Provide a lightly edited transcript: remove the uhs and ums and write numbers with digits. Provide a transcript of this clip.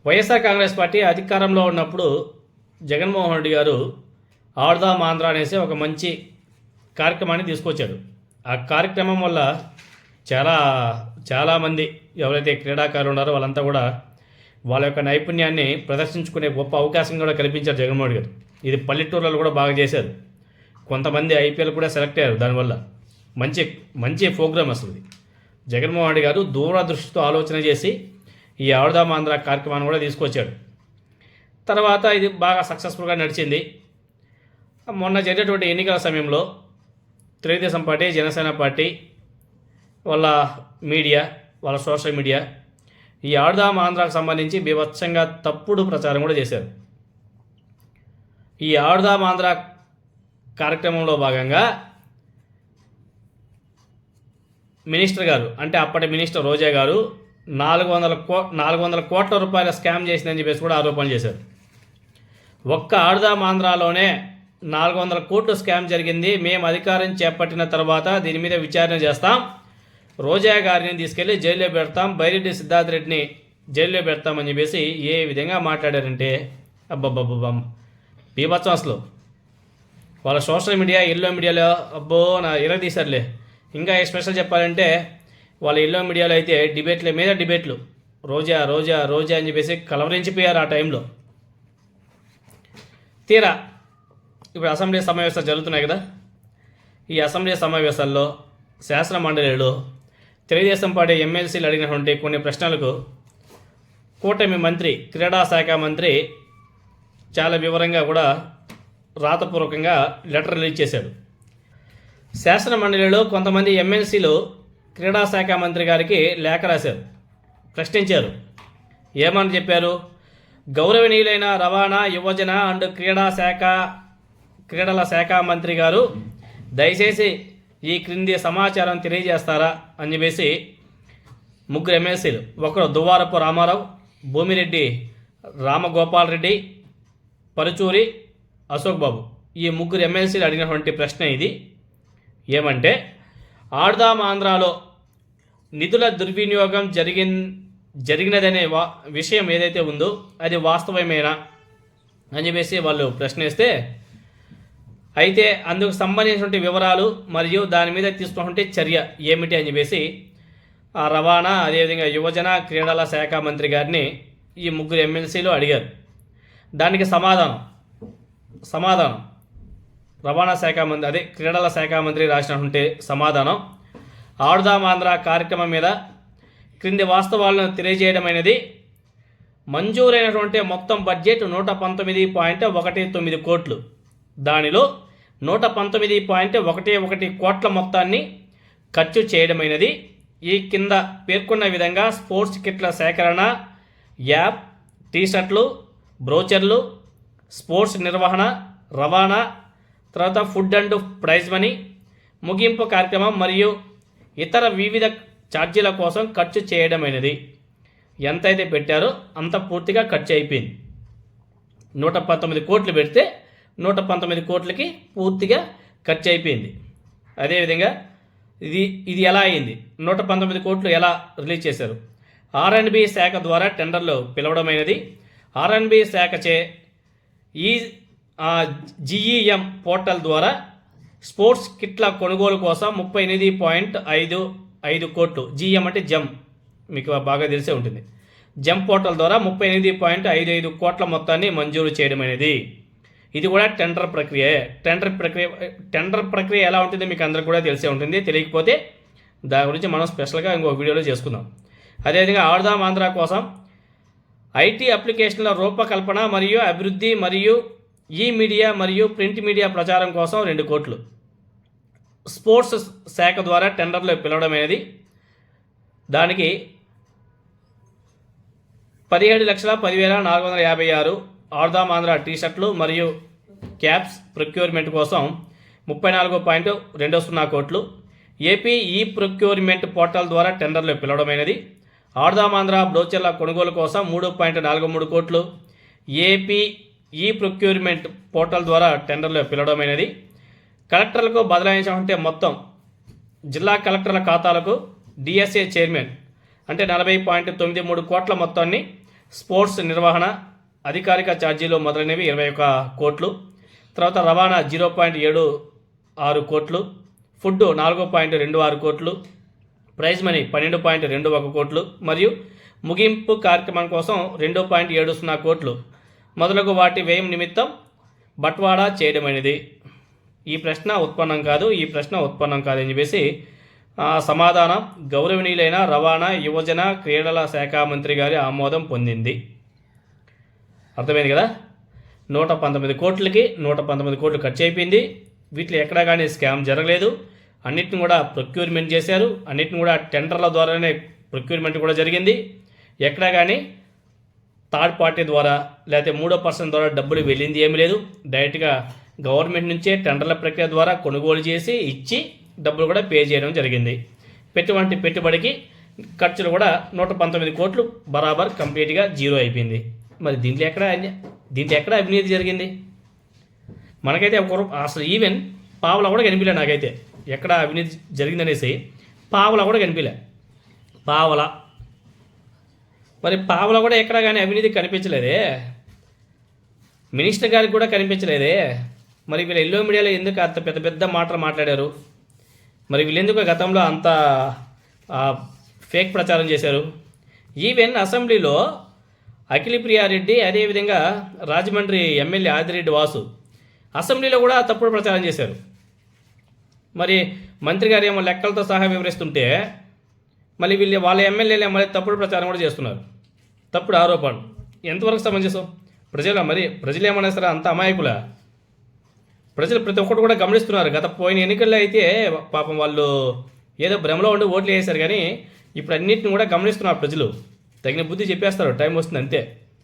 YSR Congress party అధికారంలో ఉన్నప్పుడు జగన్మోహన్ రెడ్డి గారు ఆడుదాం ఆంధ్ర అనేసి ఒక మంచి కార్యక్రమాన్ని తీసుకొచ్చాడు. ఆ కార్యక్రమం వల్ల చాలామంది ఎవరైతే క్రీడాకారులు ఉన్నారో వాళ్ళంతా కూడా వాళ్ళ యొక్క నైపుణ్యాన్ని ప్రదర్శించుకునే గొప్ప అవకాశం కూడా కల్పించారు జగన్మోహన్ గారు. ఇది పల్లెటూర్లలో కూడా బాగా చేశారు. కొంతమంది ఐపీఎల్ కూడా సెలెక్ట్ అయ్యారు. దానివల్ల మంచి మంచి ప్రోగ్రామ్ అసలు ఇది. జగన్మోహన్ రెడ్డి గారు దూరదృష్టితో ఆలోచన చేసి ఈ ఆడుదాం ఆంధ్ర కార్యక్రమాన్ని కూడా తీసుకొచ్చాడు. తర్వాత ఇది బాగా సక్సెస్ఫుల్గా నడిచింది. మొన్న జరిగినటువంటి ఎన్నికల సమయంలో తెలుగుదేశం పార్టీ, జనసేన పార్టీ వాళ్ళ మీడియా, వాళ్ళ సోషల్ మీడియా ఈ ఆడుదాం ఆంధ్రాకు సంబంధించి బీభత్సంగా తప్పుడు ప్రచారం కూడా చేశారు. ఈ ఆడుదాం ఆంధ్ర కార్యక్రమంలో భాగంగా మినిస్టర్ గారు, అంటే అప్పటి మినిస్టర్ రోజా గారు 400 కోట్ల రూపాయల స్కామ్ చేసిందని చెప్పేసి కూడా ఆరోపణలు చేశారు. ఒక్క ఆడుదాం ఆంధ్రాలోనే 400 కోట్లు స్కామ్ జరిగింది. మేము అధికారం చేపట్టిన తర్వాత దీని మీద విచారణ చేస్తాం, రోజా గారిని తీసుకెళ్లి జైల్లో పెడతాం, బైరెడ్డి సిద్ధార్థ్ రెడ్డిని జైల్లో పెడతామని చెప్పేసి ఏ విధంగా మాట్లాడారంటే అబ్బబ్బబ్బబ్బం బీభత్సం అసలు. వాళ్ళ సోషల్ మీడియా, ఎల్లో మీడియాలో ఇలా తీశారులే. ఇంకా స్పెషల్ చెప్పాలంటే వాళ్ళ ఎల్లో మీడియాలో అయితే డిబేట్ల మీద డిబేట్లు, రోజా రోజా రోజా అని చెప్పేసి కలవరించిపోయారు ఆ టైంలో. తీరా ఇప్పుడు అసెంబ్లీ సమావేశాలు జరుగుతున్నాయి కదా. ఈ అసెంబ్లీ సమావేశాల్లో శాసన మండలిలో తెలుగుదేశం పార్టీ ఎమ్మెల్సీలు అడిగినటువంటి కొన్ని ప్రశ్నలకు కూటమి మంత్రి, క్రీడా శాఖ మంత్రి చాలా వివరంగా కూడా రాతపూర్వకంగా లెటర్ రిలీజ్ చేశాడు. శాసన మండలిలో కొంతమంది ఎమ్మెల్సీలు క్రీడా శాఖ మంత్రి గారికి లేఖ రాశారు, ప్రశ్నించారు. ఏమని చెప్పారు? గౌరవనీయులైన రవాణా, యువజన అండ్ క్రీడల శాఖ మంత్రి గారు దయచేసి ఈ క్రింది సమాచారం తెలియజేస్తారా అని చెప్పేసి ముగ్గురు ఎమ్మెల్సీలు, ఒకరు దువ్వారపు రామారావు, భూమిరెడ్డి రామగోపాల్ రెడ్డి, పరుచూరి అశోక్ బాబు, ఈ ముగ్గురు ఎమ్మెల్సీలు అడిగినటువంటి ప్రశ్న ఇది. ఏమంటే ఆడుదాం ఆంధ్రాలో నిధుల దుర్వినియోగం జరిగినదనే విషయం ఏదైతే ఉందో అది వాస్తవమేనా అని చెప్పేసి వాళ్ళు ప్రశ్నిస్తే, అయితే అందుకు సంబంధించినటువంటి వివరాలు మరియు దాని మీద తీసుకున్నటువంటి చర్య ఏమిటి అని చెప్పేసి ఆ రవాణా, అదేవిధంగా యువజన క్రీడల శాఖ మంత్రి గారిని ఈ ముగ్గురు ఎమ్మెల్సీలు అడిగారు. దానికి సమాధానం రవాణా శాఖ మంత్రి, క్రీడల శాఖ మంత్రి రాసినటువంటి సమాధానం, ఆడుదాం ఆంధ్ర కార్యక్రమం మీద క్రింది వాస్తవాలను తెలియజేయడమైనది. మంజూరైనటువంటి మొత్తం బడ్జెట్ 119.19 కోట్లు. దానిలో 119.11 కోట్ల మొత్తాన్ని ఖర్చు చేయడమైనది. ఈ కింద పేర్కొన్న విధంగా స్పోర్ట్స్ కిట్ల సేకరణ, యాప్, టీషర్ట్లు, బ్రోచర్లు, స్పోర్ట్స్ నిర్వహణ, రవాణా, తర్వాత ఫుడ్ అండ్ ప్రైజ్ మనీ, ముగింపు కార్యక్రమం మరియు ఇతర వివిధ ఛార్జీల కోసం ఖర్చు చేయడమైనది. ఎంతైతే పెట్టారో అంత పూర్తిగా ఖర్చు అయిపోయింది. 119 కోట్లు పెడితే 119 కోట్లకి పూర్తిగా ఖర్చు అయిపోయింది. అదేవిధంగా ఇది ఎలా అయింది? 119 కోట్లు ఎలా రిలీజ్ చేశారు? R&B శాఖ ద్వారా టెండర్లు పిలవడమైనది. R&B శాఖచే ఈ GEM పోర్టల్ ద్వారా స్పోర్ట్స్ కిట్ల కొనుగోలు కోసం 38.55 కోట్లు, GEM అంటే జమ్, మీకు బాగా తెలిసే ఉంటుంది. జమ్ పోర్టల్ ద్వారా 38.55 కోట్ల మొత్తాన్ని మంజూరు చేయడమైనది. ఇది కూడా టెండర్ ప్రక్రియ. టెండర్ ప్రక్రియ ఎలా ఉంటుందో మీకు అందరికీ కూడా తెలిసే ఉంటుంది. తెలియకపోతే దాని గురించి మనం స్పెషల్గా ఇంకో వీడియోలో చేసుకుందాం. అదేవిధంగా ఆడుదాం ఆంధ్ర కోసం IT అప్లికేషన్ల రూపకల్పన మరియు అభివృద్ధి మరియు మీడియా మరియు ప్రింట్ మీడియా ప్రచారం కోసం 2 కోట్లు. స్పోర్ట్స్ శాఖ ద్వారా టెండర్లు పిలవడమైనది. దానికి 17,10,456 ఆడుదాం ఆంధ్ర టీషర్ట్లు మరియు క్యాప్స్ ప్రొక్యూర్మెంట్ కోసం 34.20 కోట్లు. ఏపీ ప్రొక్యూర్మెంట్ పోర్టల్ ద్వారా టెండర్లు పిలవడమైనది. ఆడుదాం ఆంధ్ర బ్రోచర్ల కొనుగోలు కోసం 3.43 కోట్లు. ఏపీ ప్రొక్యూర్మెంట్ పోర్టల్ ద్వారా టెండర్లు పిలవడమైనది. కలెక్టర్లకు బదలాయించాలంటే మొత్తం జిల్లా కలెక్టర్ల ఖాతాలకు DSA చైర్మన్ అంటే 40.93 కోట్ల మొత్తాన్ని స్పోర్ట్స్ నిర్వహణ అధికారిక ఛార్జీలు మొదలైనవి 21 కోట్లు. తర్వాత రవాణా 0.76 కోట్లు, ఫుడ్ 4.26 కోట్లు, ప్రైజ్ మనీ 12.21 కోట్లు మరియు ముగింపు కార్యక్రమం కోసం 2.70 కోట్లు మొదలగు వాటి వ్యయం నిమిత్తం బట్వాడా చేయడమైనది. ఈ ప్రశ్న ఉత్పన్నం కాదని చెప్పేసి సమాధానం గౌరవనీయులైన రవాణా యువజన క్రీడల శాఖ మంత్రి గారి ఆమోదం పొందింది. అర్థమైంది కదా. 119 కోట్లకి 119 కోట్లు ఖర్చు అయిపోయింది. వీటిలో ఎక్కడా కానీ స్కామ్ జరగలేదు. అన్నిటిని కూడా ప్రొక్యూర్మెంట్ చేశారు. అన్నిటిని కూడా టెండర్ల ద్వారానే ప్రొక్యూర్మెంట్ కూడా జరిగింది. ఎక్కడా కానీ థర్డ్ పార్టీ ద్వారా లేకపోతే మూడో పర్సన్ ద్వారా డబ్బులు వెళ్ళింది ఏమీ లేదు. డైరెక్ట్గా గవర్నమెంట్ నుంచే టెండర్ల ప్రక్రియ ద్వారా కొనుగోలు చేసి ఇచ్చి డబ్బులు కూడా పే చేయడం జరిగింది. పెట్టుబడికి ఖర్చులు కూడా 119 కోట్లు బరాబర్ కంప్లీట్గా జీరో అయిపోయింది. మరి దీంట్లో ఎక్కడ అవినీతి జరిగింది? మనకైతే అసలు ఈవెన్ పావులా కూడా కనిపించలే. నాకైతే ఎక్కడ అవినీతి జరిగిందనేసి పావులా కూడా కనిపించలే. మరి పావులా కూడా ఎక్కడ కానీ అవినీతి కనిపించలేదే. మినిస్టర్ గారికి కూడా కనిపించలేదే. మరి వీళ్ళు ఎల్లో మీడియాలో ఎందుకు అంత పెద్ద పెద్ద మాటలు మాట్లాడారు? మరి వీళ్ళెందుకు గతంలో అంత ఫేక్ ప్రచారం చేశారు? ఈవెన్ అసెంబ్లీలో అఖిలప్రియారెడ్డి, అదేవిధంగా రాజమండ్రి ఎమ్మెల్యే ఆదిరెడ్డి వాసు అసెంబ్లీలో కూడా తప్పుడు ప్రచారం చేశారు. మరి మంత్రి గారు ఏమో లెక్కలతో సహా వివరిస్తుంటే మళ్ళీ వాళ్ళ ఎమ్మెల్యేలు మళ్ళీ తప్పుడు ప్రచారం కూడా చేస్తున్నారు. తప్పుడు ఆరోపణలు ఎంతవరకు సమంజసం? ప్రజలు ఏమన్నా సరే అంత అమాయకులా? ప్రజలు ప్రతి ఒక్కటి కూడా గమనిస్తున్నారు. పోయిన ఎన్నికల్లో అయితే పాపం వాళ్ళు ఏదో భ్రమలో ఉండి ఓట్లు వేశారు, కానీ ఇప్పుడు అన్నింటిని కూడా గమనిస్తున్నారు ప్రజలు. తగిన బుద్ధి చెప్పేస్తారు, టైం వస్తుంది అంతే.